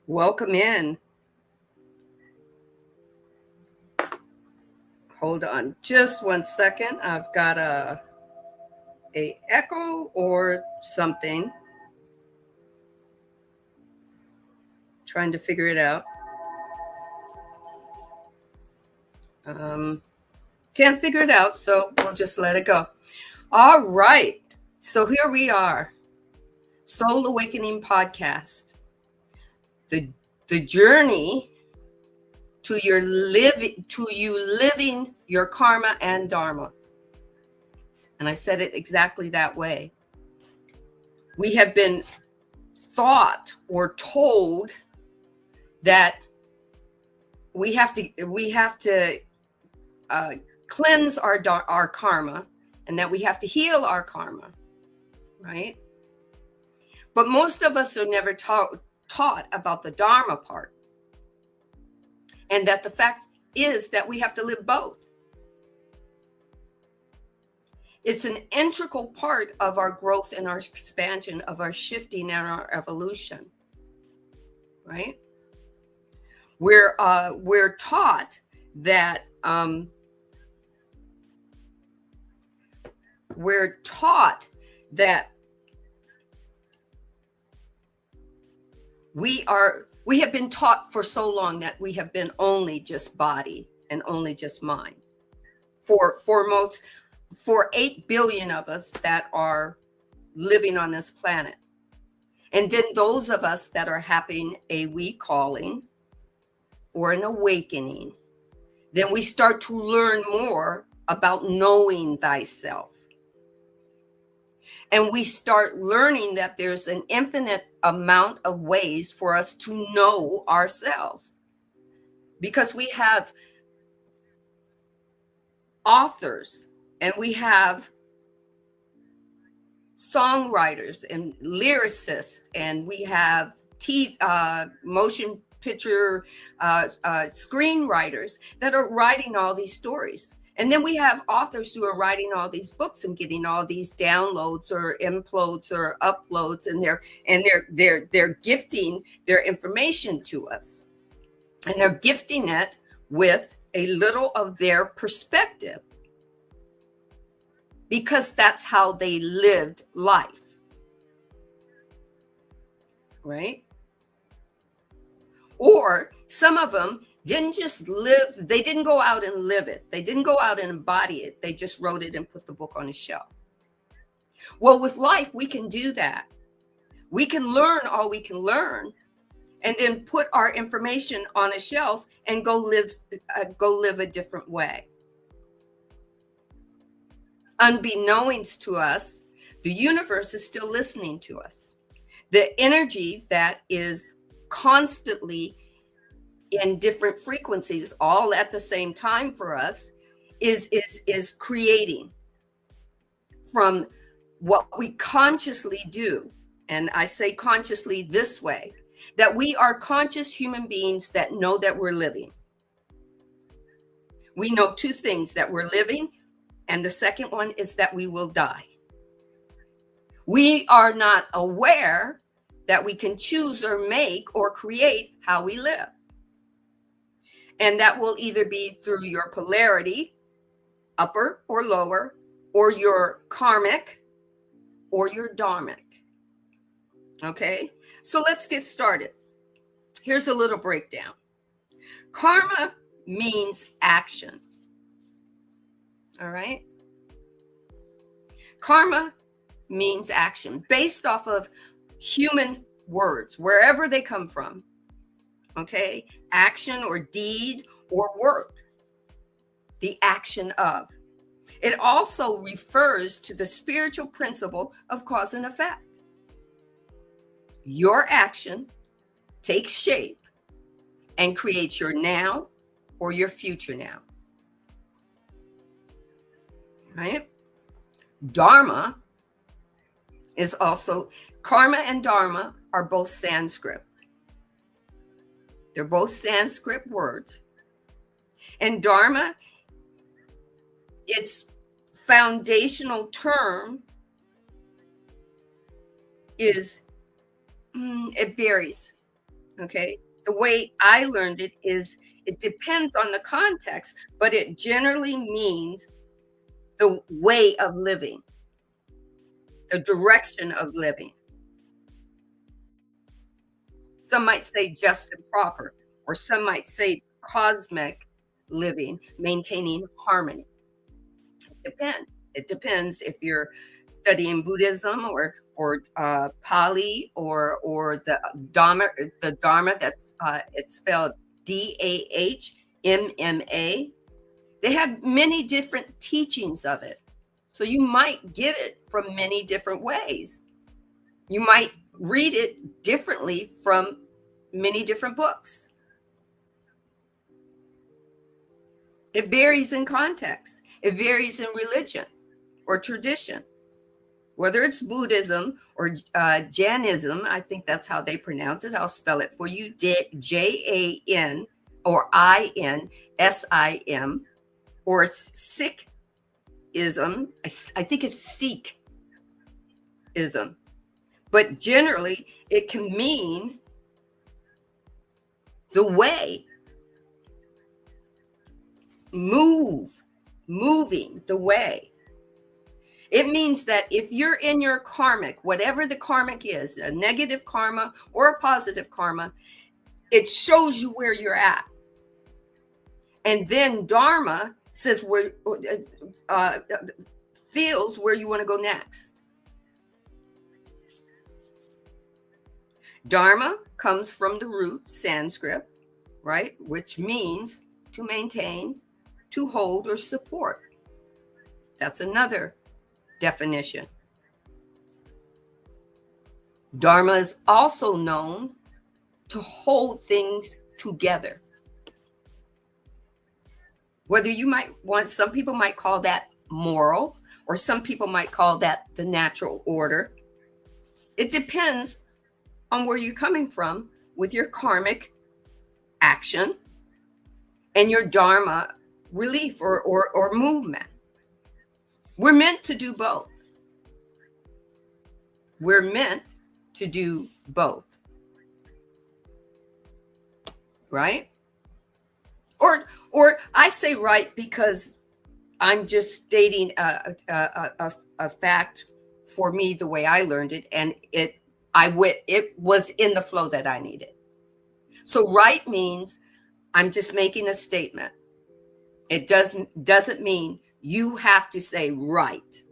Welcome in. Hold on just 1 second. I've got a echo or something. Trying to figure it out. Can't figure it out, so we'll just let it go. All right. So here we are. Soul Awakening Podcast. The journey to you living your karma and dharma. And I said it exactly that way. We have been thought or told that we have to cleanse our karma, and that we have to heal our karma, right? But most of us are never taught about the dharma part, and that the fact is that we have to live both. It's an integral part of our growth and our expansion, of our shifting and our evolution, right? We're taught that we have been taught for so long that we have been only just body and only just mind. For 8 billion of us that are living on this planet. And then those of us that are having a recalling or an awakening, then we start to learn more about knowing thyself. And we start learning that there's an infinite amount of ways for us to know ourselves. Because we have authors, and we have songwriters and lyricists, and we have motion picture screenwriters that are writing all these stories. And then we have authors who are writing all these books and getting all these downloads or implodes or uploads, and they're gifting their information to us. And they're gifting it with a little of their perspective, because that's how they lived life, right? Or some of them didn't just live, they didn't go out and live it. They didn't go out and embody it. They just wrote it and put the book on a shelf. Well, with life, we can do that. We can learn all we can learn, and then put our information on a shelf and go live a different way. Unbeknownst to us, the universe is still listening to us. The energy that is constantly in different frequencies, all at the same time for us, is creating from what we consciously do. And I say consciously this way, that we are conscious human beings that know that we're living. We know two things: that we're living, and the second one is that we will die. We are not aware that we can choose or make or create how we live. And that will either be through your polarity, upper or lower, or your karmic or your dharmic. Okay, so let's get started. Here's a little breakdown. Karma means action. All right. Karma means action based off of human words, wherever they come from. Okay. Action or deed or work. The action of. It also refers to the spiritual principle of cause and effect. Your action takes shape and creates your now or your future now. Right? Dharma is also, karma and dharma are both Sanskrit. They're both Sanskrit words. And dharma, its foundational term is, it varies. Okay. The way I learned it is it depends on the context, but it generally means the way of living, the direction of living. Some might say just and proper, or some might say cosmic living, maintaining harmony. Depend. It depends if you're studying Buddhism or Pali or the Dharma. That's it's spelled Dahmma. They have many different teachings of it, so you might get it from many different ways. You might read it differently from many different books. It varies in context. It varies in religion or tradition, whether it's Buddhism or Jainism. I think that's how they pronounce it. I'll spell it for you: Jan or Insim, or Sikhism. I think it's Sikhism, but generally it can mean the way, moving the way. It means that if you're in your karmic, whatever the karmic is, a negative karma or a positive karma, it shows you where you're at. And then Dharma says feels where you want to go next. Dharma comes from the root Sanskrit, right? Which means to maintain, to hold, or support. That's another definition. Dharma is also known to hold things together. Whether you might want, some people might call that moral, or some people might call that the natural order. It depends on where you're coming from with your karmic action and your Dharma relief or movement. We're meant to do both. We're meant to do both. Right? Or I say right because I'm just stating a fact for me the way I learned it, and it was in the flow that I needed. So right means I'm just making a statement. It doesn't mean you have to say right.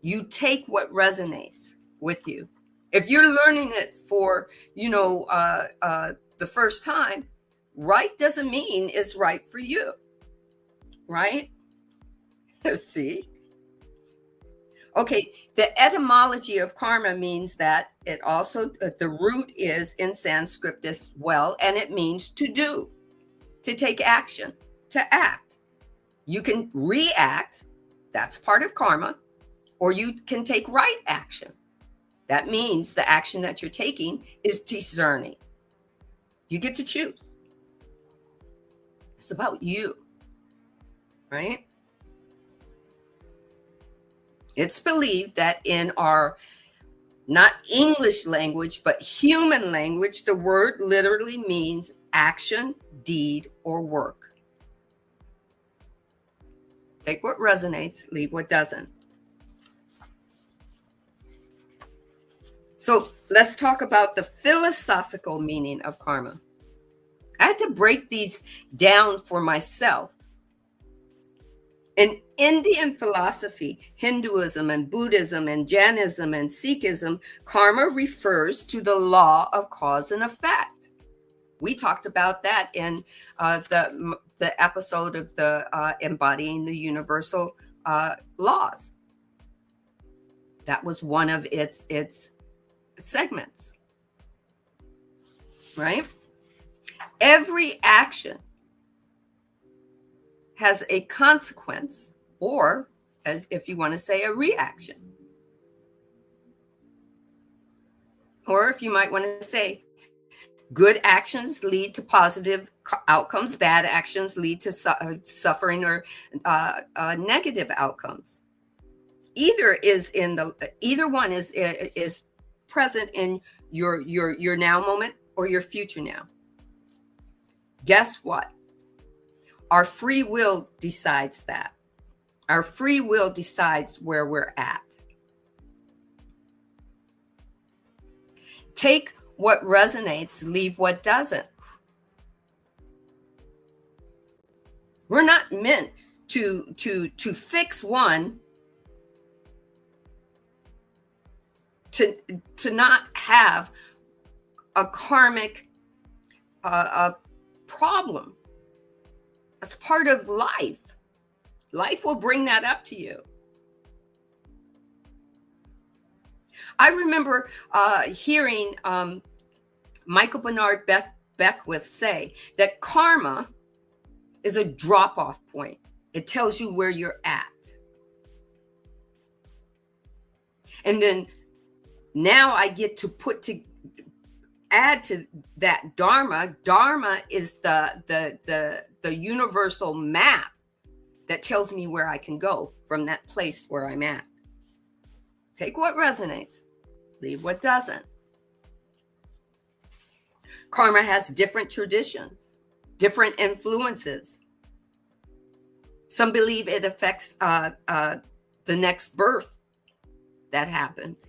You take what resonates with you. If you're learning it for, the first time, right doesn't mean it's right for you. Right? See? Okay, the etymology of karma means that it also, the root is in Sanskrit as well, and it means to do, to take action, to act. You can react, that's part of karma, or you can take right action. That means the action that you're taking is discerning. You get to choose. It's about you, right? It's believed that in our, not English language, but human language, the word literally means action, deed, or work. Take what resonates, leave what doesn't. So let's talk about the philosophical meaning of karma. I had to break these down for myself. In Indian philosophy, Hinduism and Buddhism and Jainism and Sikhism, karma refers to the law of cause and effect. We talked about that in the episode of the embodying the universal laws. That was one of its segments, right? Every action has a consequence, or as if you want to say a reaction, or if you might want to say good actions lead to positive outcomes, bad actions lead to suffering or negative outcomes. Either one is present in your now moment, or your future now. Guess what? Our free will decides that. Our free will decides where we're at. Take what resonates, leave what doesn't. We're not meant to fix one, to not have a karmic problem. That's part of life. Life will bring that up to you. I remember hearing Michael Bernard Beckwith say that karma is a drop-off point. It tells you where you're at. And then now I get to add to that dharma. Dharma is the universal map that tells me where I can go from that place where I'm at. Take what resonates, leave what doesn't. Karma has different traditions, different influences. Some believe it affects the next birth that happens,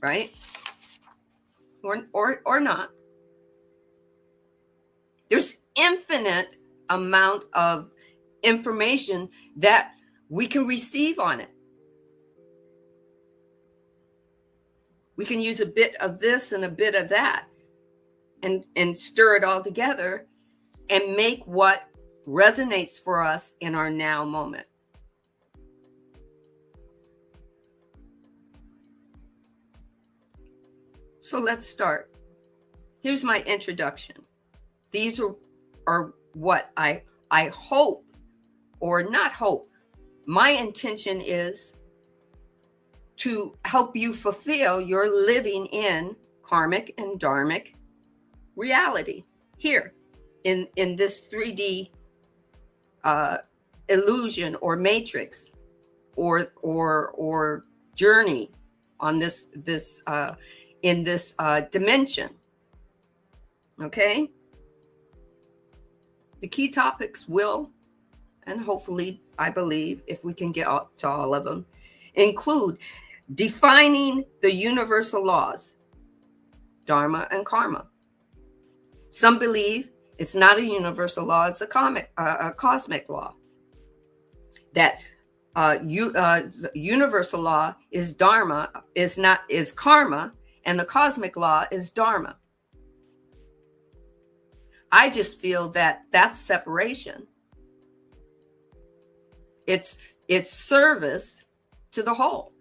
right? Or not. There's infinite amount of information that we can receive on it. We can use a bit of this and a bit of that and stir it all together and make what resonates for us in our now moment. So let's start. Here's my introduction. These are what I hope, or not hope. My intention is to help you fulfill your living in karmic and dharmic reality here in this 3D illusion or matrix or journey on this in this dimension. Okay? The key topics will, and hopefully, I believe, if we can get to all of them, include defining the universal laws, dharma and karma. Some believe it's not a universal law, it's a cosmic law. That the universal law is dharma, is karma, and the cosmic law is dharma. I just feel that that's separation. It's service to the whole.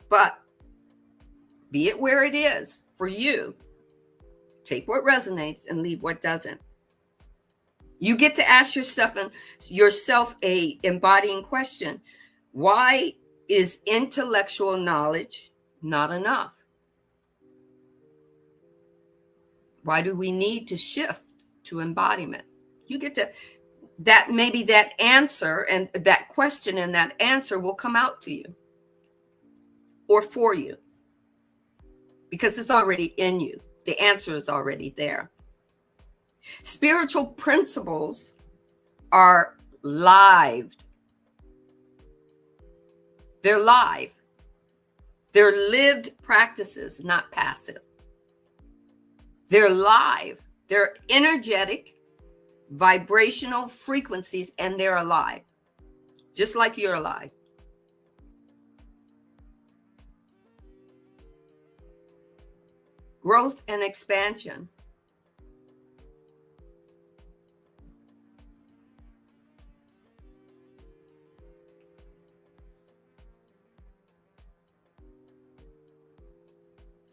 But be it where it is for you. Take what resonates and leave what doesn't. You get to ask yourself a embodying question. Why is intellectual knowledge not enough? Why do we need to shift to embodiment? You get to that, maybe that answer and that question and that answer will come out to you or for you because it's already in you. The answer is already there. Spiritual principles are lived. They're live. They're lived practices, not passive. They're live. They're energetic, vibrational frequencies, and they're alive. Just like you're alive. Growth and expansion.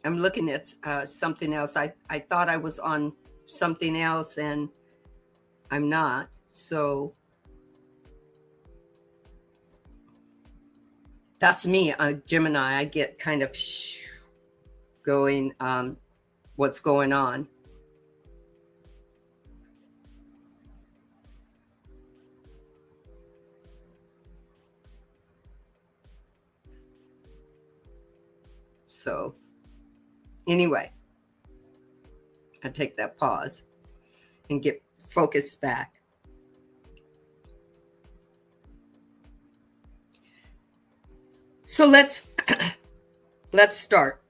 I'm looking at something else. I thought I was on something else and I'm not. So that's me, Gemini. I get kind of going, what's going on. So Anyway, I take that pause and get focused back. So let's start.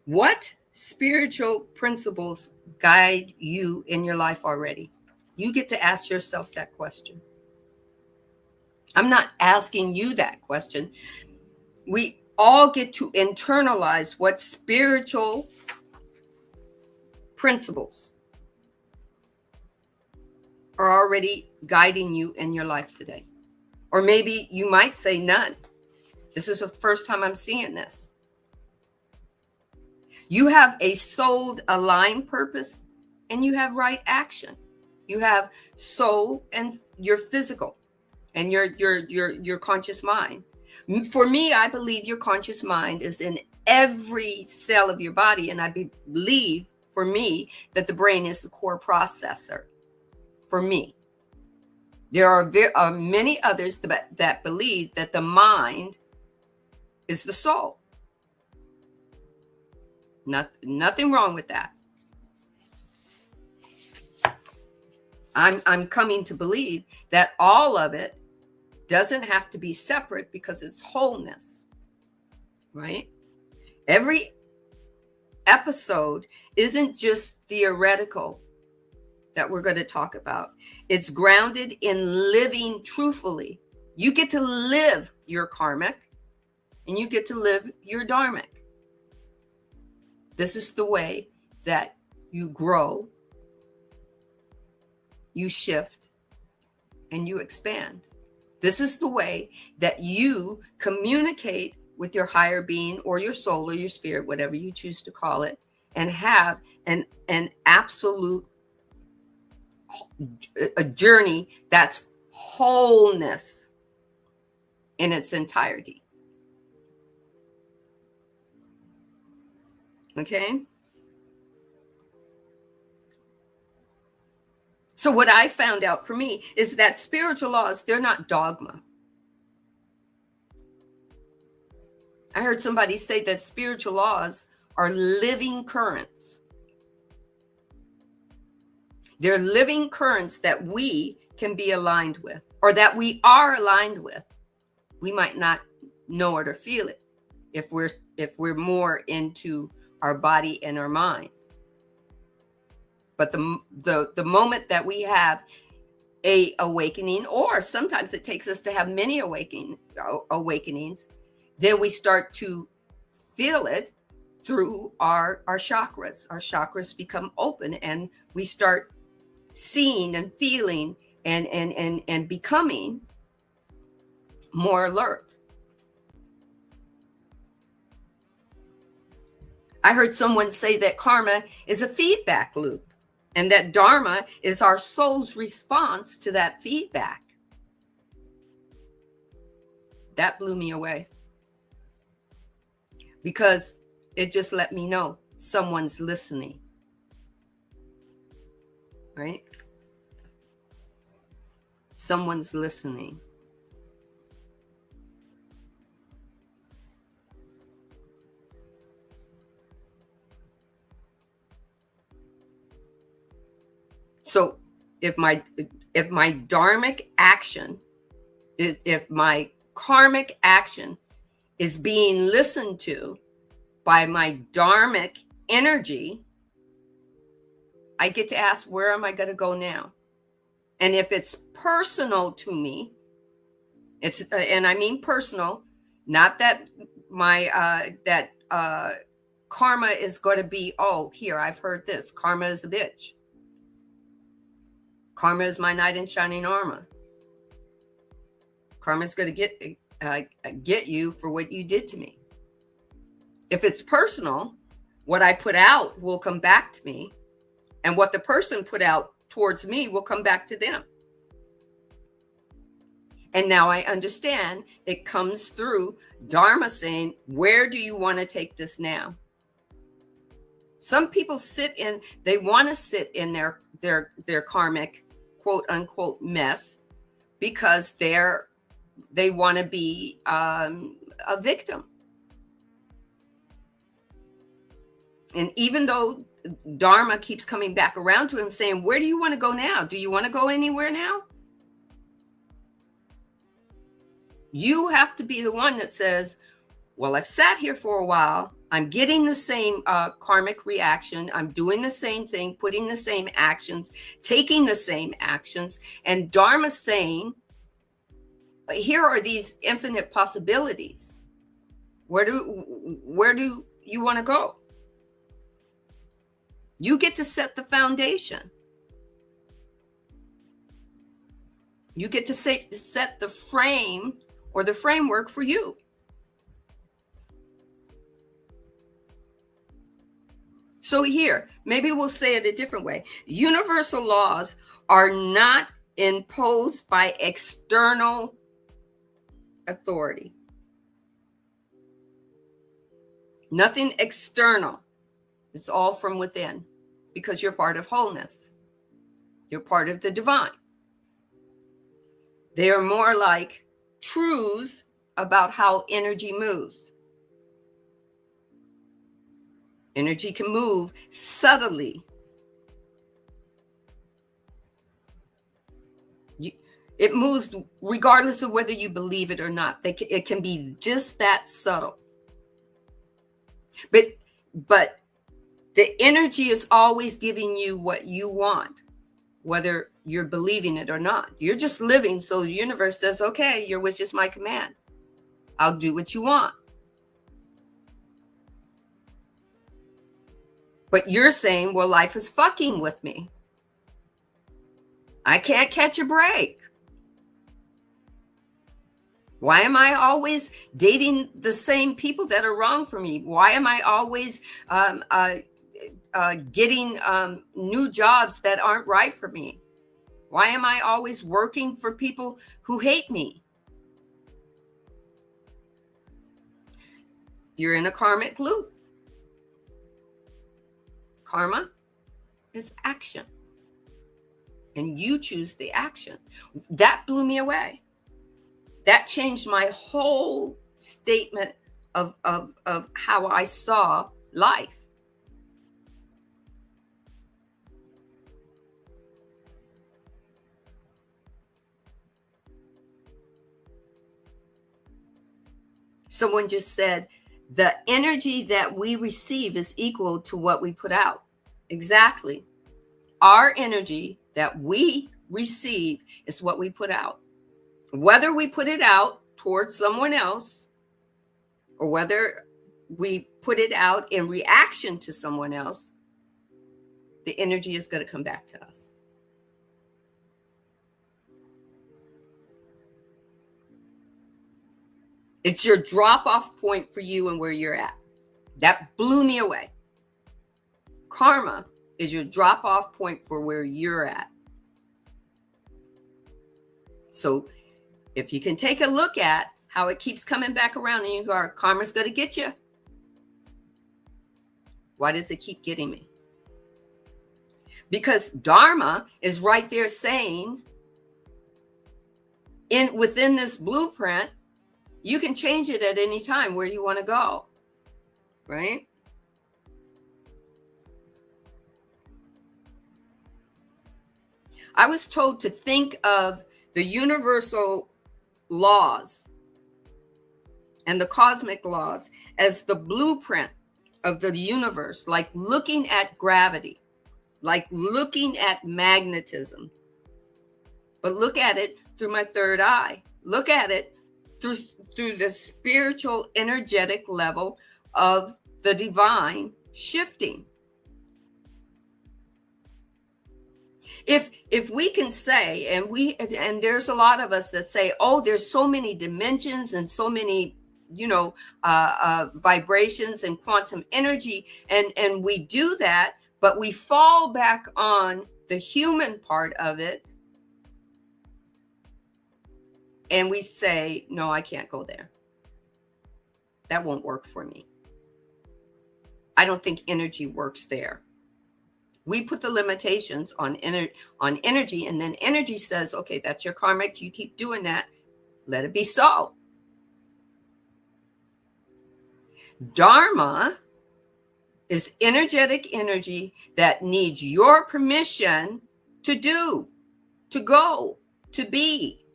What spiritual principles guide you in your life already? You get to ask yourself that question. I'm not asking you that question. We all get to internalize what spiritual principles are already guiding you in your life today. Or maybe you might say none. This is the first time I'm seeing this. You have a soul aligned purpose and you have right action. You have soul and your physical and your conscious mind. For me, I believe your conscious mind is in every cell of your body. And I believe, for me, that the brain is the core processor. For me, there are many others that believe that the mind is the soul. Nothing wrong with that. I'm coming to believe that all of it doesn't have to be separate because it's wholeness, right? Every episode isn't just theoretical that we're going to talk about. It's grounded in living truthfully. You get to live your karmic and you get to live your dharmic. This is the way that you grow, you shift, and you expand. This is the way that you communicate with your higher being or your soul or your spirit, whatever you choose to call it, and have an absolute a journey that's wholeness in its entirety. Okay? So what I found out for me is that spiritual laws, they're not dogma. I heard somebody say that spiritual laws are living currents. They're living currents that we can be aligned with, or that we are aligned with. We might not know it or feel it if we're more into our body and our mind. But the moment that we have a awakening, or sometimes it takes us to have many awakenings, then we start to feel it through our chakras. Our chakras become open and we start seeing and feeling and becoming more alert. I heard someone say that karma is a feedback loop and that dharma is our soul's response to that feedback. That blew me away because it just let me know someone's listening. Right? Someone's listening. So if my dharmic action is, if my karmic action is being listened to by my dharmic energy, I get to ask, where am I going to go now? And if it's personal to me, it's and I mean personal, not that my karma is going to be, oh, here, I've heard this. Karma is a bitch. Karma is my knight in shining armor. Karma is going to get you for what you did to me. If it's personal, what I put out will come back to me. And what the person put out towards me will come back to them. And now I understand it comes through Dharma saying, where do you want to take this now? Some people they want to sit in their karmic quote unquote mess because they want to be a victim. And even though Dharma keeps coming back around to him saying, where do you want to go now? Do you want to go anywhere now? You have to be the one that says, well, I've sat here for a while. I'm getting the same karmic reaction. I'm doing the same thing, putting the same actions, taking the same actions. And Dharma's saying, here are these infinite possibilities. Where do you want to go? You get to set the foundation. You get to set the frame or the framework for you. So here, maybe we'll say it a different way. Universal laws are not imposed by external authority. Nothing external. It's all from within, because you're part of wholeness. You're part of the divine. They are more like truths about how energy moves. Energy can move subtly. It moves regardless of whether you believe it or not. It can be just that subtle. But the energy is always giving you what you want, whether you're believing it or not. You're just living, so the universe says, okay, your wish is my command. I'll do what you want. But you're saying, well, life is fucking with me. I can't catch a break. Why am I always dating the same people that are wrong for me? Why am I always getting new jobs that aren't right for me? Why am I always working for people who hate me? You're in a karmic loop. Karma is action. And you choose the action. That blew me away. That changed my whole statement of how I saw life. Someone just said, the energy that we receive is equal to what we put out. Exactly. Our energy that we receive is what we put out. Whether we put it out towards someone else or whether we put it out in reaction to someone else, the energy is going to come back to us. It's your drop-off point for you and where you're at. That blew me away. Karma is your drop-off point for where you're at. So if you can take a look at how it keeps coming back around and you go, karma's going to get you. Why does it keep getting me? Because Dharma is right there saying, within this blueprint, you can change it at any time where you want to go, right? I was told to think of the universal laws and the cosmic laws as the blueprint of the universe, like looking at gravity, like looking at magnetism. But look at it through my third eye. Look at it through the spiritual, energetic level of the divine shifting. If we can say, and there's a lot of us that say, oh, there's so many dimensions and so many, vibrations and quantum energy, and we do that, but we fall back on the human part of it, and we say, no, I can't go there. That won't work for me. I don't think energy works there. We put the limitations on energy, and then energy says, okay, that's your karmic. You keep doing that. Let it be so. Dharma is energetic energy that needs your permission to do, to go, to be,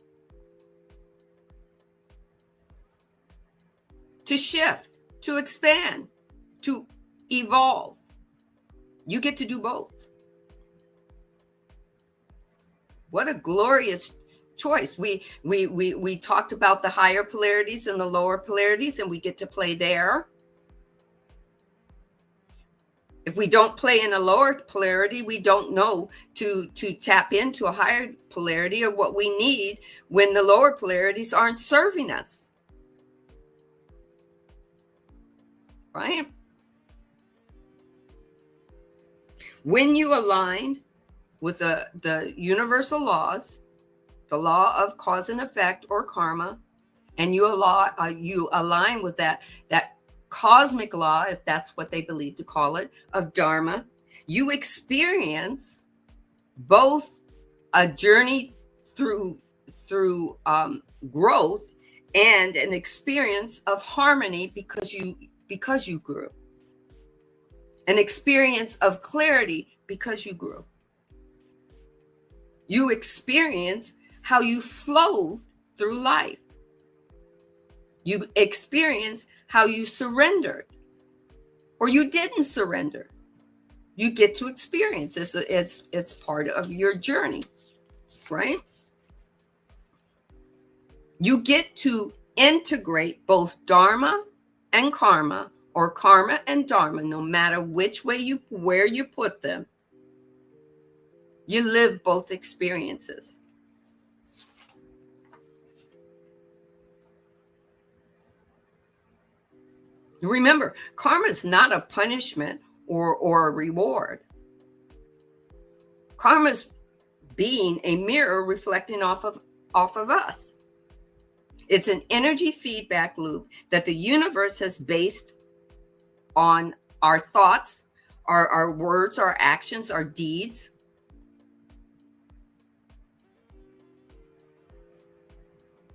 to shift, to expand, to evolve. You get to do both. What a glorious choice. We talked about the higher polarities and the lower polarities, and we get to play there. If we don't play in a lower polarity, we don't know to tap into a higher polarity or what we need when the lower polarities aren't serving us. Right? When you align with the universal laws, the law of cause and effect or karma, and you align with that cosmic law, if that's what they believe to call it, of dharma, you experience both a journey through growth and an experience of harmony because you grew, an experience of clarity because you grew. You experience how you flow through life. You experience how you surrendered or you didn't surrender. You get to experience this. It's part of your journey, right? You get to integrate both dharma and karma, or karma and dharma, no matter which way where you put them. You live both experiences. Remember, karma is not a punishment or a reward. Karma is being a mirror reflecting off of us. It's an energy feedback loop that the universe has based on our thoughts, our words, our actions, our deeds.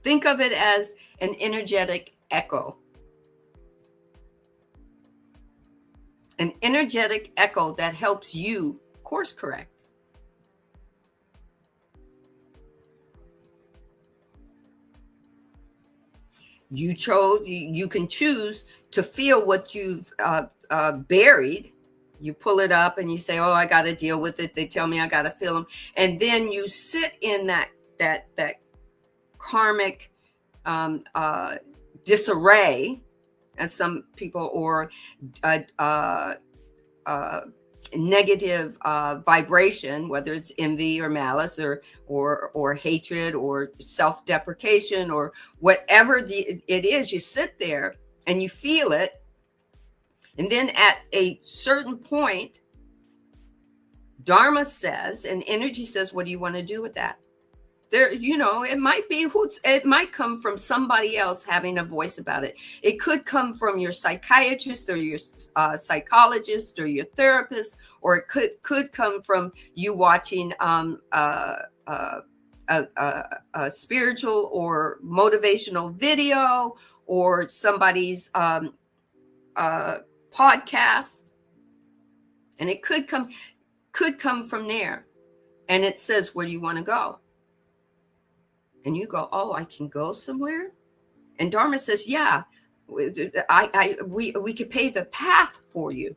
Think of it as an energetic echo. An energetic echo that helps you course correct. You can choose to feel what you've buried. You pull it up and you say, oh, I got to deal with it. They tell me I got to feel them. And then you sit in that karmic disarray, as some people, or negative vibration, whether it's envy or malice or hatred or self-deprecation or whatever it is. You sit there and you feel it, and then at a certain point, dharma says and energy says, what do you want to do with that? There, it might come from somebody else having a voice about it. It could come from your psychiatrist or your psychologist or your therapist, or it could come from you watching a spiritual or motivational video or somebody's podcast, and it could come from there. And it says, where do you want to go? And you go, oh, I can go somewhere? And dharma says, yeah, we could pave the path for you.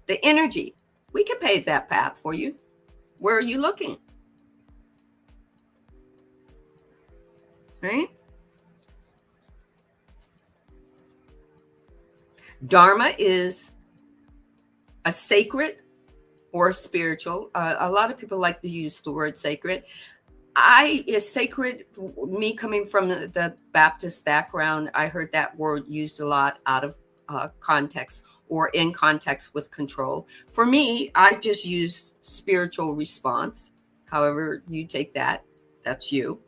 The energy, we could pave that path for you. Where are you looking? Right? Dharma is a sacred or a spiritual. A lot of people like to use the word sacred. Is sacred, me coming from the Baptist background, I heard that word used a lot out of context or in context with control. For me, I just used spiritual response. However you take that, that's you.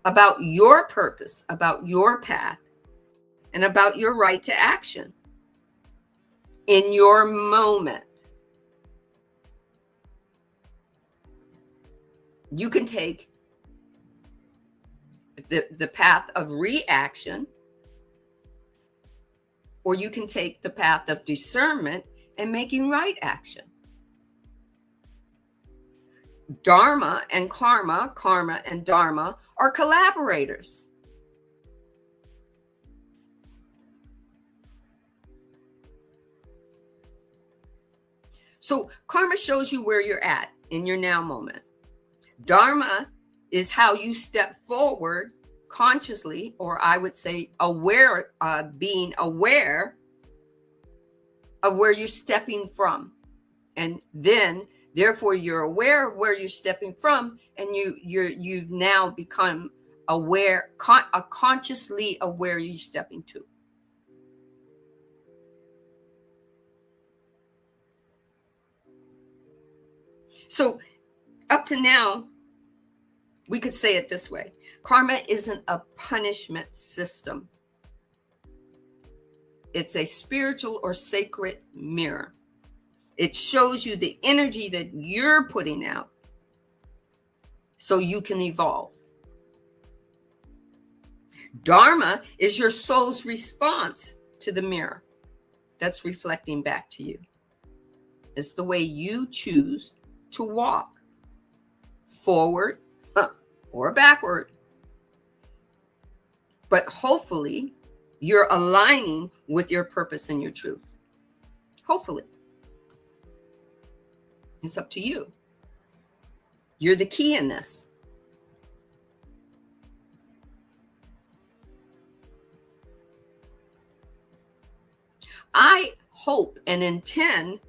About your purpose, about your path, and about your right to action in your moment. You can take the path of reaction, or you can take the path of discernment and making right action. Dharma and karma, karma and dharma are collaborators. So karma shows you where you're at in your now moment. Dharma is how you step forward consciously, or I would say aware, being aware of where you're stepping from. And then therefore you're aware of where you're stepping from, and you've now become aware, consciously aware you're stepping to. So up to now, we could say it this way: karma isn't a punishment system. It's a spiritual or sacred mirror. It shows you the energy that you're putting out so you can evolve. Dharma is your soul's response to the mirror that's reflecting back to you. It's the way you choose to walk, forward or backward. But hopefully you're aligning with your purpose and your truth. Hopefully. It's up to you. You're the key in this. I hope and intend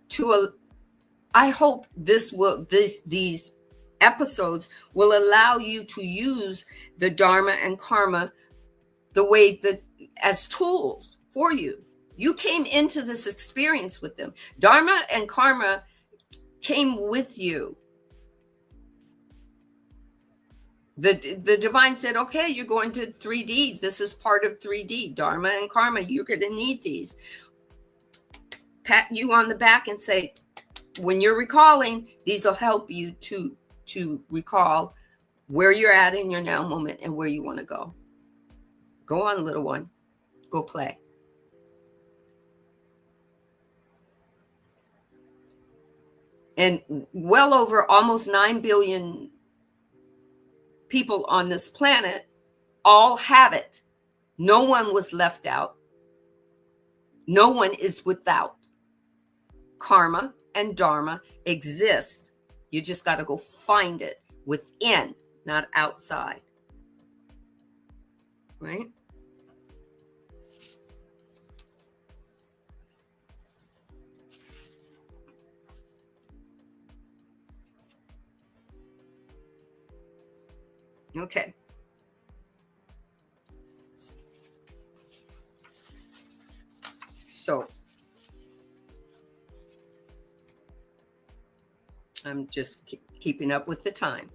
to, I hope these episodes will allow you to use the Dharma and Karma the way that as tools for you. You came into this experience with them. Dharma and Karma came with you. The divine said, okay, you're going to 3D. This is part of 3D. Dharma and Karma, you're going to need these. Pat you on the back and say, when you're recalling, these will help you to recall where you're at in your now moment and where you want to go. Go on, little one. Go play. And well over almost 9 billion people on this planet all have it. No one was left out. No one is without. Karma and Dharma exist. You just got to go find it within, not outside. Right? Okay. So I'm just keeping up with the time.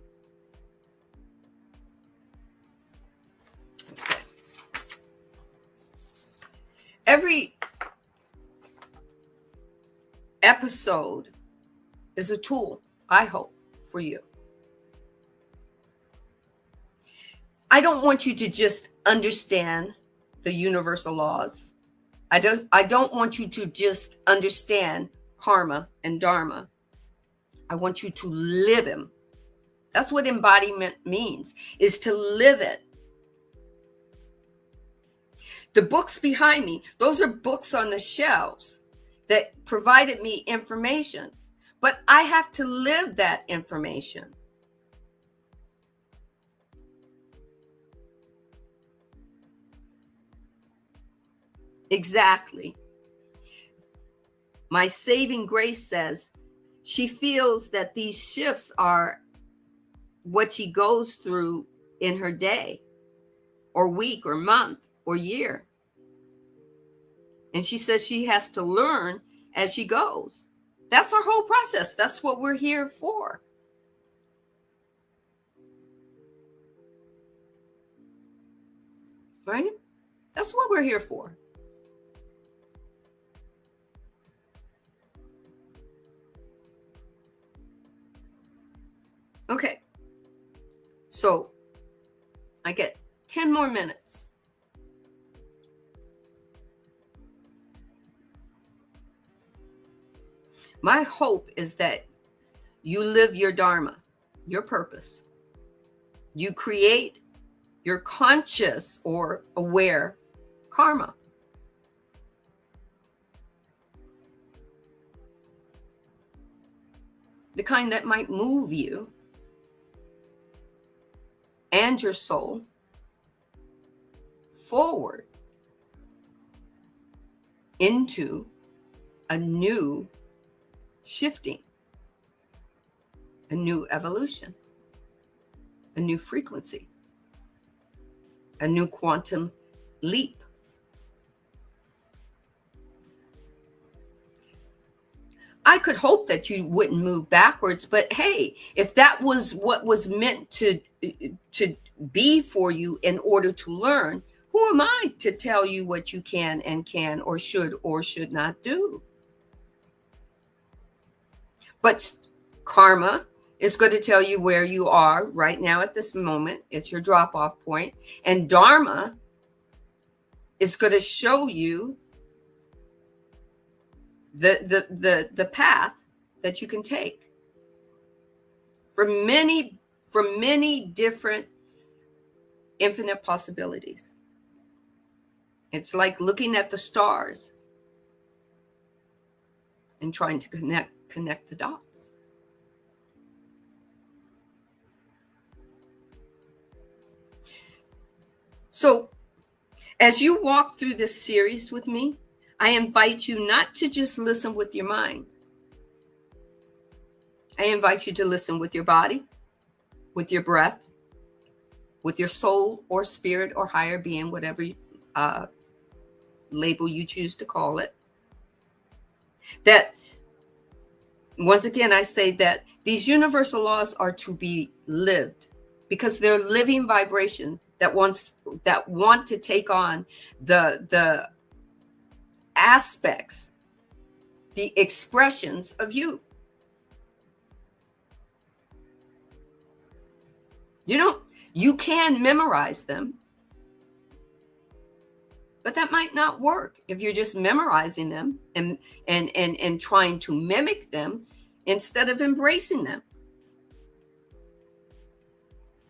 Okay. Every episode is a tool, I hope, for you. I don't want you to just understand the universal laws. I don't want you to just understand karma and dharma. I want you to live them. That's what embodiment means, is to live it. The books behind me, those are books on the shelves that provided me information, but I have to live that information. Exactly. My saving grace says she feels that these shifts are what she goes through in her day or week or month or year. And she says she has to learn as she goes. That's our whole process. That's what we're here for. Right? That's what we're here for. Okay. So I get 10 more minutes. My hope is that you live your Dharma, your purpose. You create your conscious or aware karma. The kind that might move you and your soul forward into a new shifting, a new evolution, a new frequency, a new quantum leap. I could hope that you wouldn't move backwards, but hey, if that was what was meant to be for you in order to learn, who am I to tell you what you can or should not do? But karma is going to tell you where you are right now at this moment. It's your drop-off point. And Dharma is going to show you the path that you can take from many different infinite possibilities. It's like looking at the stars and trying to connect the dots. So as you walk through this series with me, I invite you not to just listen with your mind. I invite you to listen with your body, with your breath, with your soul or spirit or higher being, whatever label you choose to call it. That, once again, I say that these universal laws are to be lived because they're living vibration that want to take on the aspects, the expressions of you. You can memorize them, but that might not work if you're just memorizing them and trying to mimic them instead of embracing them.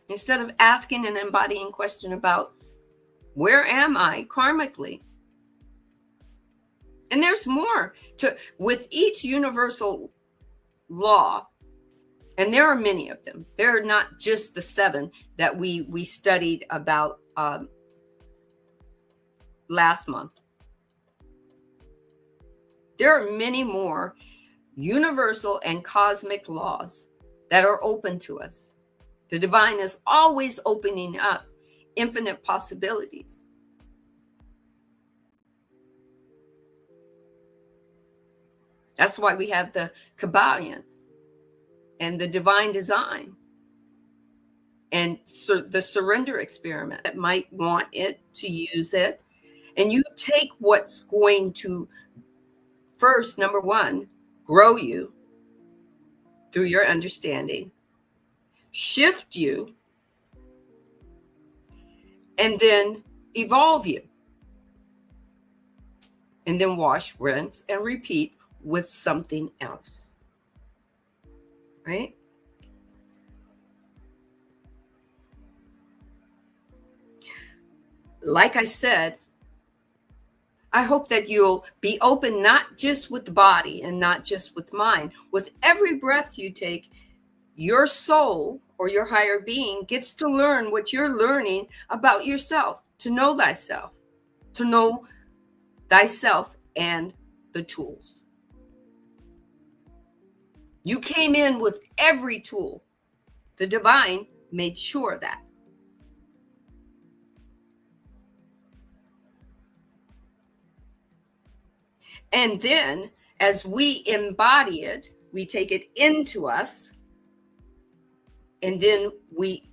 Instead of asking an embodying question about where am I karmically? And there's more with each universal law, and there are many of them. There are not just the 7 that we studied about last month. There are many more universal and cosmic laws that are open to us. The divine is always opening up infinite possibilities. That's why we have the Kabbalion and the divine design and the surrender experiment that might want it to use it. And you take what's going to first, number 1, grow you through your understanding, shift you, and then evolve you. And then wash, rinse, and repeat with something else. Right? Like I said, I hope that you'll be open not just with the body and not just with mind. With every breath you take, your soul or your higher being gets to learn what you're learning about yourself, to know thyself and the tools. You came in with every tool. The divine made sure that. And then as we embody it, we take it into us, and then we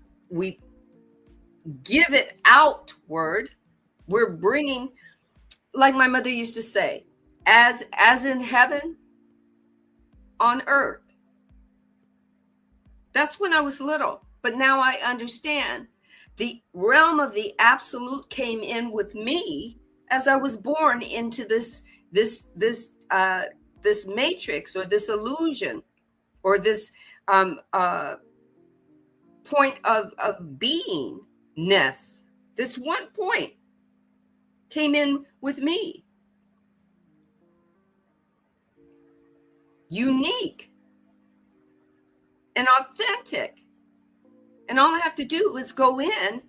give it outward. We're bringing, like my mother used to say, as in heaven, on earth. That's when I was little. But now I understand the realm of the absolute came in with me as I was born into this matrix, or this illusion, or this point of beingness. This one point came in with me. Unique and authentic. And all I have to do is go in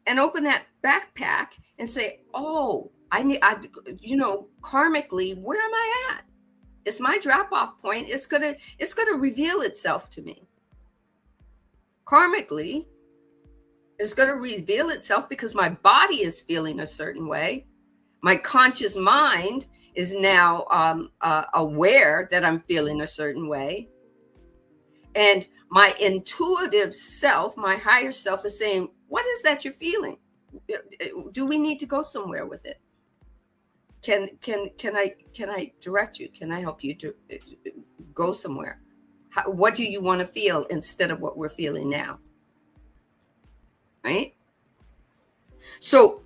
and open that backpack and say, oh, karmically, where am I at? It's my drop-off point. It's gonna reveal itself to me. Karmically, it's gonna reveal itself because my body is feeling a certain way. My conscious mind is now aware that I'm feeling a certain way. And my intuitive self, my higher self, is saying, what is that you're feeling? Do we need to go somewhere with it? Can I direct you? Can I help you to go somewhere? What do you want to feel instead of what we're feeling now? Right? So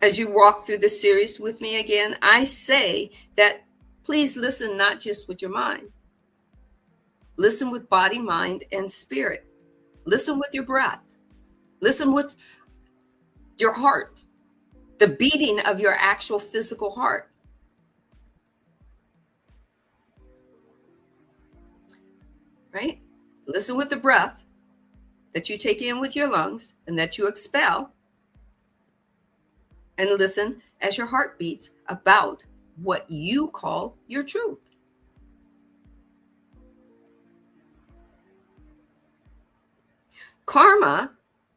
as you walk through the series with me again, I say that please listen not just with your mind. Listen with body, mind, and spirit. Listen with your breath. Listen with your heart, the beating of your actual physical heart. Right? Listen with the breath that you take in with your lungs and that you expel. And listen as your heart beats about what you call your truth. Karma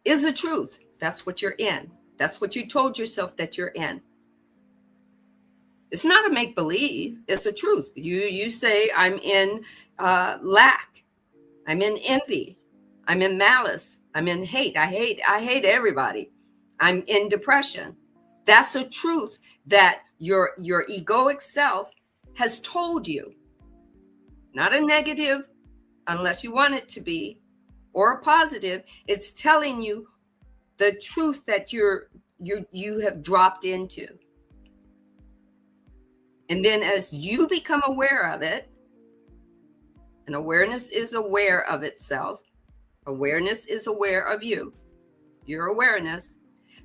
is a truth. That's what you're in. That's what you told yourself that you're in. It's not a make-believe. It's a truth. You say, I'm in lack. I'm in envy. I'm in malice. I'm in hate. I hate everybody. I'm in depression. That's a truth that your egoic self has told you. Not a negative, unless you want it to be, or a positive. It's telling you the truth that you have dropped into. And then as you become aware of it, and awareness is aware of itself, awareness is aware of you, your awareness,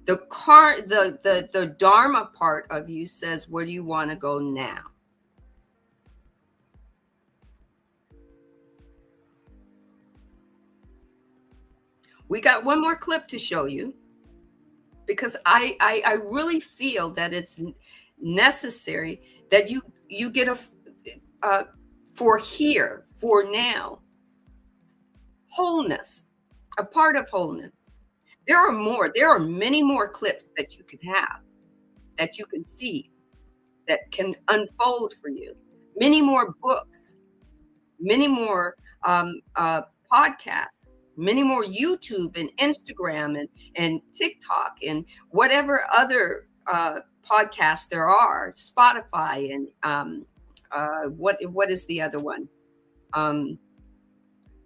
the Dharma part of you says, where do you want to go now? We got one more clip to show you, because I really feel that it's necessary that you get for here, for now, wholeness, a part of wholeness. There are many more clips that you can have, that you can see, that can unfold for you. Many more books, many more podcasts, many more YouTube and Instagram and TikTok and whatever other podcasts there are, Spotify and what is the other one?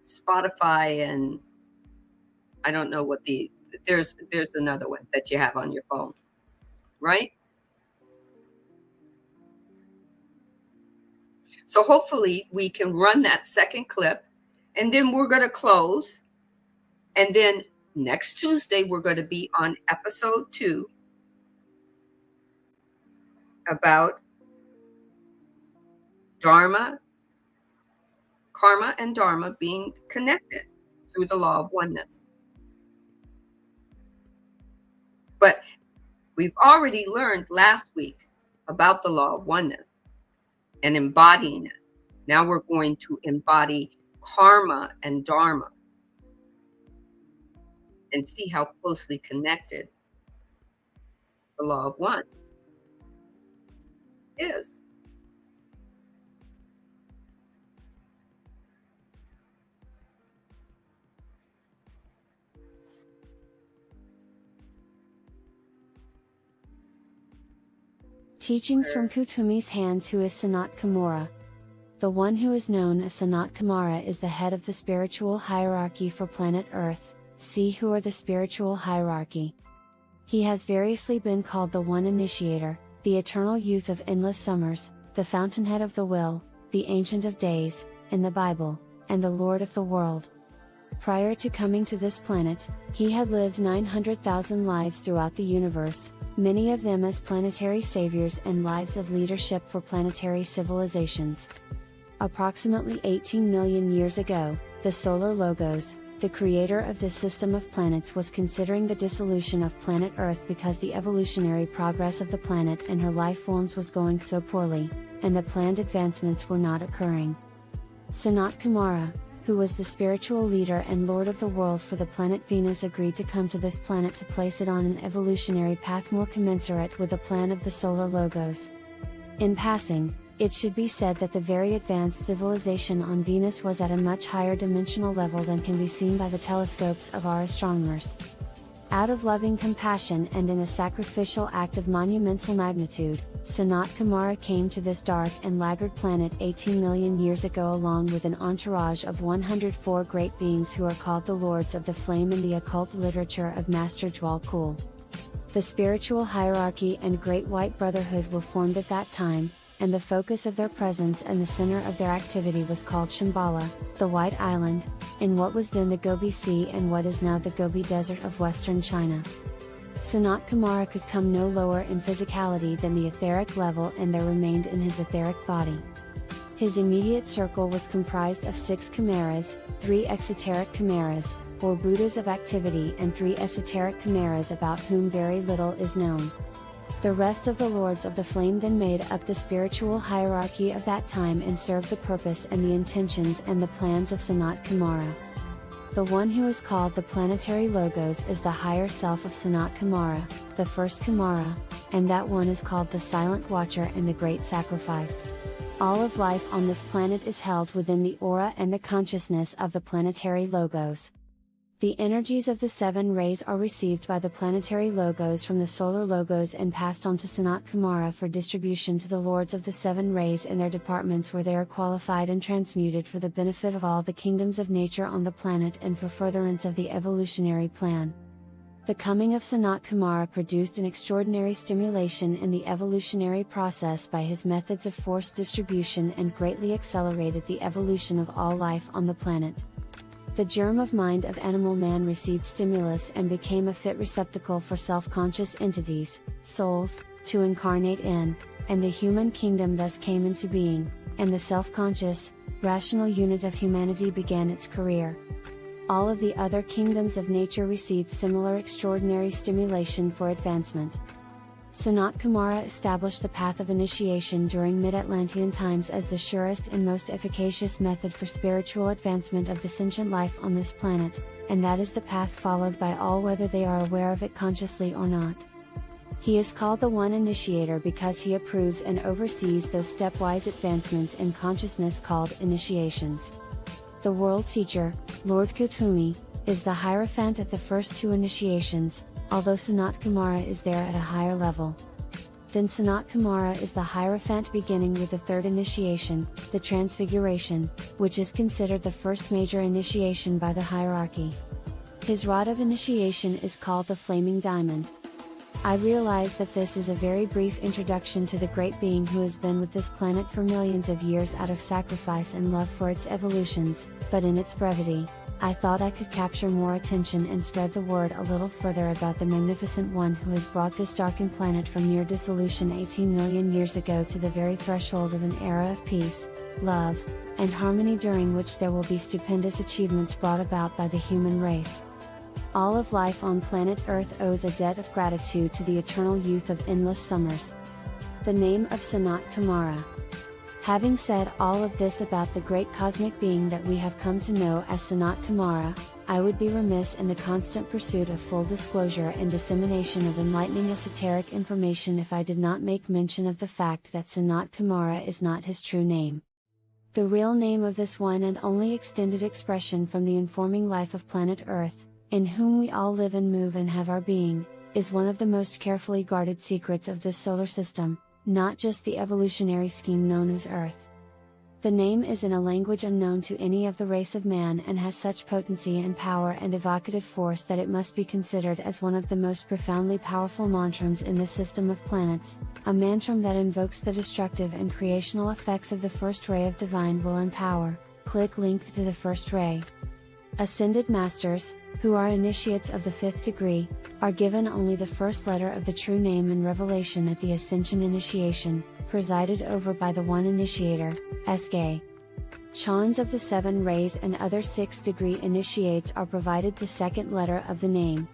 Spotify and I don't know what there's another one that you have on your phone, right? So hopefully we can run that second clip, and then we're going to close. And then next Tuesday, we're going to be on episode 2 about Dharma, Karma and Dharma being connected through the law of oneness. But we've already learned last week about the law of oneness and embodying it. Now we're going to embody Karma and Dharma and see how closely connected the law of one is. Teachings from Kutumi's hands, who is Sanat Kumara. The one who is known as Sanat Kumara is the head of the spiritual hierarchy for planet Earth. See who are the spiritual hierarchy. He has variously been called the One Initiator, the Eternal Youth of Endless Summers, the Fountainhead of the Will, the Ancient of Days, in the Bible, and the Lord of the World. Prior to coming to this planet, he had lived 900,000 lives throughout the universe, many of them as planetary saviors and lives of leadership for planetary civilizations. Approximately 18 million years ago, the Solar Logos, the creator of this system of planets, was considering the dissolution of planet Earth because the evolutionary progress of the planet and her life forms was going so poorly, and the planned advancements were not occurring. Sanat Kumara, who was the spiritual leader and lord of the world for the planet Venus, agreed to come to this planet to place it on an evolutionary path more commensurate with the plan of the Solar Logos. In passing, it should be said that the very advanced civilization on Venus was at a much higher dimensional level than can be seen by the telescopes of our astronomers. Out of loving compassion and in a sacrificial act of monumental magnitude, Sanat Kumara came to this dark and laggard planet 18 million years ago along with an entourage of 104 great beings who are called the Lords of the Flame in the occult literature of Master Jwal Khul. The spiritual hierarchy and Great White Brotherhood were formed at that time, and the focus of their presence and the center of their activity was called Shambhala, the White Island, in what was then the Gobi Sea and what is now the Gobi Desert of western China. Sanat Kumara could come no lower in physicality than the etheric level, and there remained in his etheric body. His immediate circle was comprised of 6 chimeras, 3 exoteric chimeras, or Buddhas of activity, and 3 esoteric chimeras about whom very little is known. The rest of the Lords of the Flame then made up the spiritual hierarchy of that time and served the purpose and the intentions and the plans of Sanat Kumara. The one who is called the Planetary Logos is the higher self of Sanat Kumara, the first Kumara, and that one is called the Silent Watcher and the Great Sacrifice. All of life on this planet is held within the aura and the consciousness of the Planetary Logos. The energies of the 7 rays are received by the Planetary Logos from the Solar Logos and passed on to Sanat Kumara for distribution to the Lords of the 7 rays in their departments, where they are qualified and transmuted for the benefit of all the kingdoms of nature on the planet and for furtherance of the evolutionary plan. The coming of Sanat Kumara produced an extraordinary stimulation in the evolutionary process by his methods of force distribution and greatly accelerated the evolution of all life on the planet. The germ of mind of animal man received stimulus and became a fit receptacle for self-conscious entities, souls, to incarnate in, and the human kingdom thus came into being, and the self-conscious, rational unit of humanity began its career. All of the other kingdoms of nature received similar extraordinary stimulation for advancement. Sanat Kumara established the path of initiation during mid-Atlantean times as the surest and most efficacious method for spiritual advancement of the sentient life on this planet, and that is the path followed by all whether they are aware of it consciously or not. He is called the One Initiator because he approves and oversees those stepwise advancements in consciousness called initiations. The World Teacher, Lord Gautami, is the Hierophant at the first 2 initiations, although Sanat Kumara is there at a higher level. Then Sanat Kumara is the Hierophant beginning with the 3rd initiation, the Transfiguration, which is considered the first major initiation by the hierarchy. His rod of initiation is called the Flaming Diamond. I realize that this is a very brief introduction to the great being who has been with this planet for millions of years out of sacrifice and love for its evolutions, but in its brevity, I thought I could capture more attention and spread the word a little further about the magnificent one who has brought this darkened planet from near dissolution 18 million years ago to the very threshold of an era of peace, love, and harmony, during which there will be stupendous achievements brought about by the human race. All of life on planet Earth owes a debt of gratitude to the eternal youth of endless summers. The name of Sanat Kumara. Having said all of this about the great cosmic being that we have come to know as Sanat Kumara, I would be remiss in the constant pursuit of full disclosure and dissemination of enlightening esoteric information if I did not make mention of the fact that Sanat Kumara is not his true name. The real name of this one and only extended expression from the informing life of planet Earth, in whom we all live and move and have our being, is one of the most carefully guarded secrets of this solar system, not just the evolutionary scheme known as Earth. The name is in a language unknown to any of the race of man and has such potency and power and evocative force that it must be considered as one of the most profoundly powerful mantrams in the system of planets, a mantram that invokes the destructive and creational effects of the first ray of divine will and power. Click link to the first ray. Ascended Masters, who are initiates of the 5th degree, are given only the first letter of the true name in revelation at the Ascension initiation, presided over by the one initiator, SK. Chans of the 7 rays and other 6th degree initiates are provided the second letter of the name.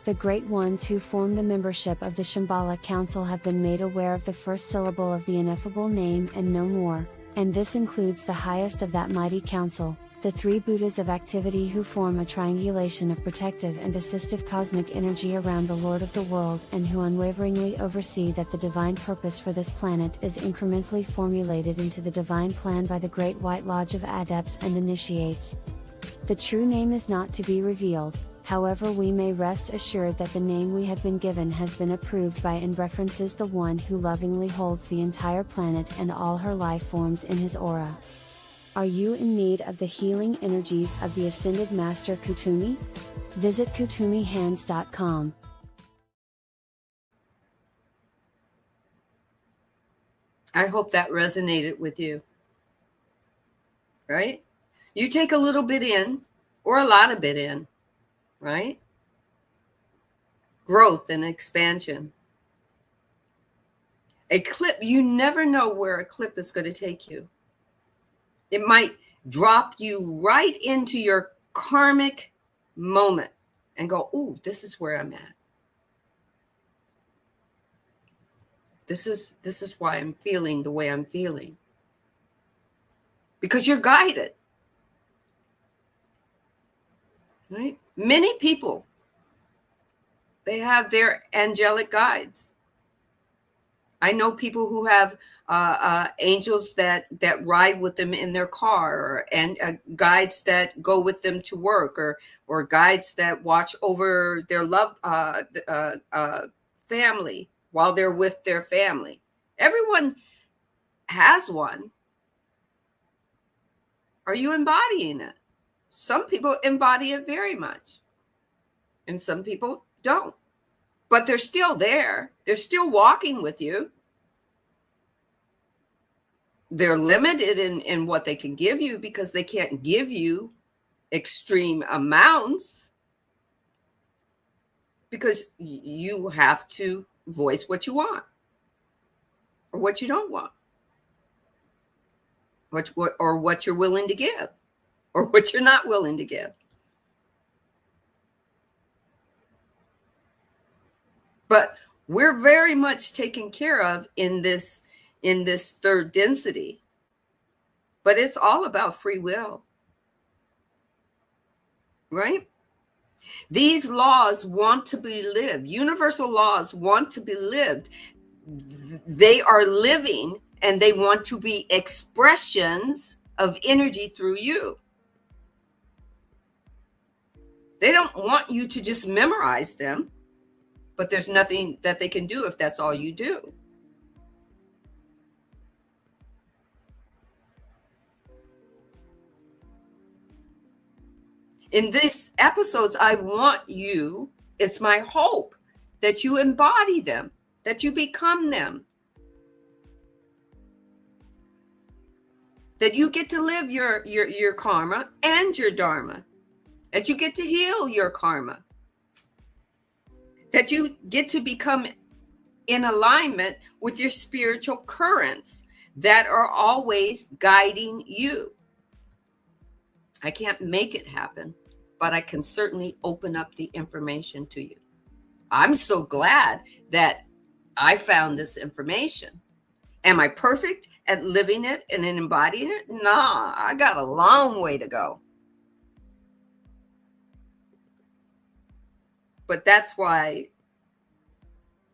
The great ones who form the membership of the Shambhala Council have been made aware of the first syllable of the ineffable name and no more, and this includes the highest of that mighty council, the 3 Buddhas of activity who form a triangulation of protective and assistive cosmic energy around the Lord of the world and who unwaveringly oversee that the divine purpose for this planet is incrementally formulated into the divine plan by the Great White Lodge of Adepts and Initiates. The true name is not to be revealed, however we may rest assured that the name we have been given has been approved by and references the one who lovingly holds the entire planet and all her life forms in his aura. Are you in need of the healing energies of the Ascended Master Kutumi? Visit kutumihands.com. I hope that resonated with you. Right? You take a little bit in, or a lot of it in, right? Growth and expansion. A clip, you never know where a clip is going to take you. It might drop you right into your karmic moment and go, ooh, this is where I'm at. This is why I'm feeling the way I'm feeling. Because you're guided. Right? Many people, they have their angelic guides. I know people who have angels that ride with them in their car, and guides that go with them to work, or guides that watch over their loved family while they're with their family. Everyone has one. Are you embodying it? Some people embody it very much, and some people don't. But they're still there. They're still walking with you. They're limited in what they can give you because they can't give you extreme amounts, because you have to voice what you want or what you don't want, or what you're willing to give or what you're not willing to give. But we're very much taken care of in this third density. But it's all about free will. Right? These laws want to be lived. Universal laws want to be lived. They are living, and they want to be expressions of energy through you. They don't want you to just memorize them. But there's nothing that they can do if that's all you do. In these episodes, I want you, it's my hope that you embody them, that you become them, that you get to live your karma and your dharma, that you get to heal your karma, that you get to become in alignment with your spiritual currents that are always guiding you. I can't make it happen, but I can certainly open up the information to you. I'm so glad that I found this information. Am I perfect at living it and embodying it? Nah, I got a long way to go. But that's why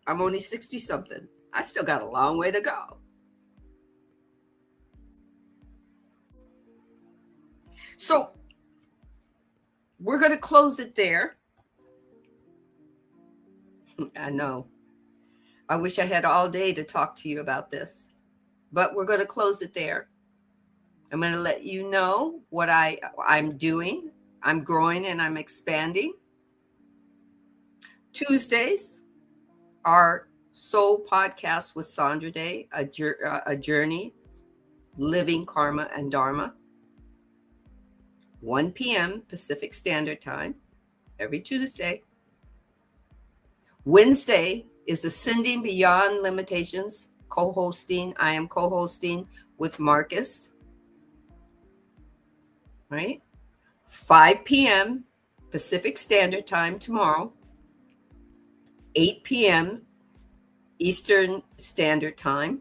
I'm only 60 something. I still got a long way to go. So we're going to close it there. I know. I wish I had all day to talk to you about this, but we're going to close it there. I'm going to let you know what I'm doing. I'm growing and I'm expanding. Tuesdays are Soul Podcast with Sandra Day, a journey, Living Karma and Dharma. 1 p.m. Pacific Standard Time every Tuesday. Wednesday is Ascending Beyond Limitations, co-hosting. I am co-hosting with Marcus, right? 5 p.m. Pacific Standard Time tomorrow. 8 p.m. Eastern Standard Time.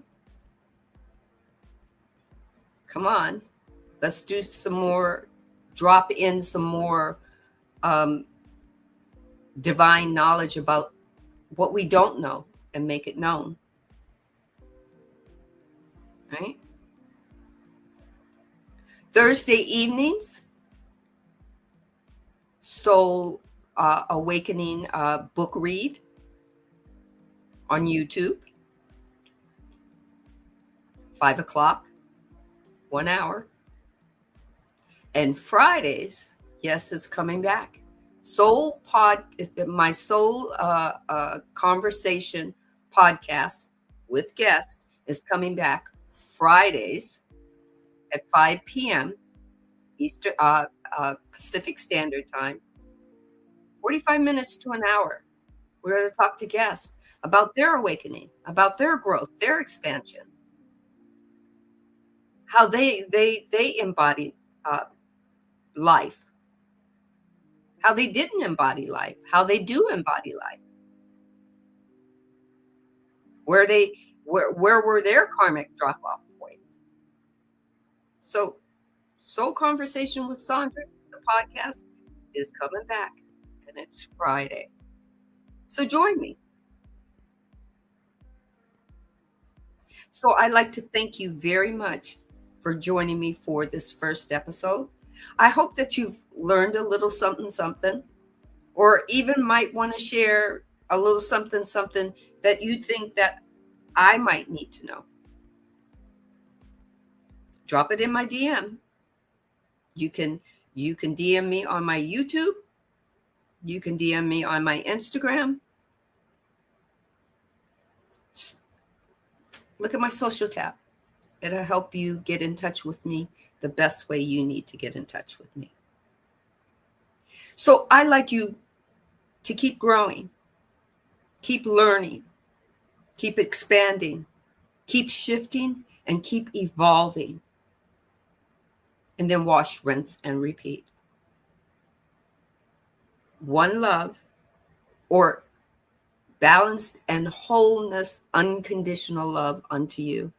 Come on, let's do some more, drop in some more divine knowledge about what we don't know and make it known, right? Thursday evenings, Soul Awakening book read on YouTube. 5 o'clock, 1 hour. And Fridays, yes, it's coming back. My Soul Conversation podcast with guests is coming back Fridays at 5 p.m. Eastern Pacific Standard Time. 45 minutes to an hour. We're going to talk to guests about their awakening, about their growth, their expansion, how they embody life, how they didn't embody life, how they do embody life, where were their karmic drop-off points. So Soul Conversation with Sandra, the podcast, is coming back, and it's Friday. So join me. So I'd like to thank you very much for joining me for this first episode. I hope that you've learned a little something, or even might want to share a little something that you think that I might need to know. Drop it in my DM. You can DM me on my YouTube. You can DM me on my Instagram. Look at my social tab. It'll help you get in touch with me the best way you need to get in touch with me. So I'd like you to keep growing, keep learning, keep expanding, keep shifting, and keep evolving. And then wash, rinse, and repeat. One love, or balanced and wholeness, unconditional love unto you.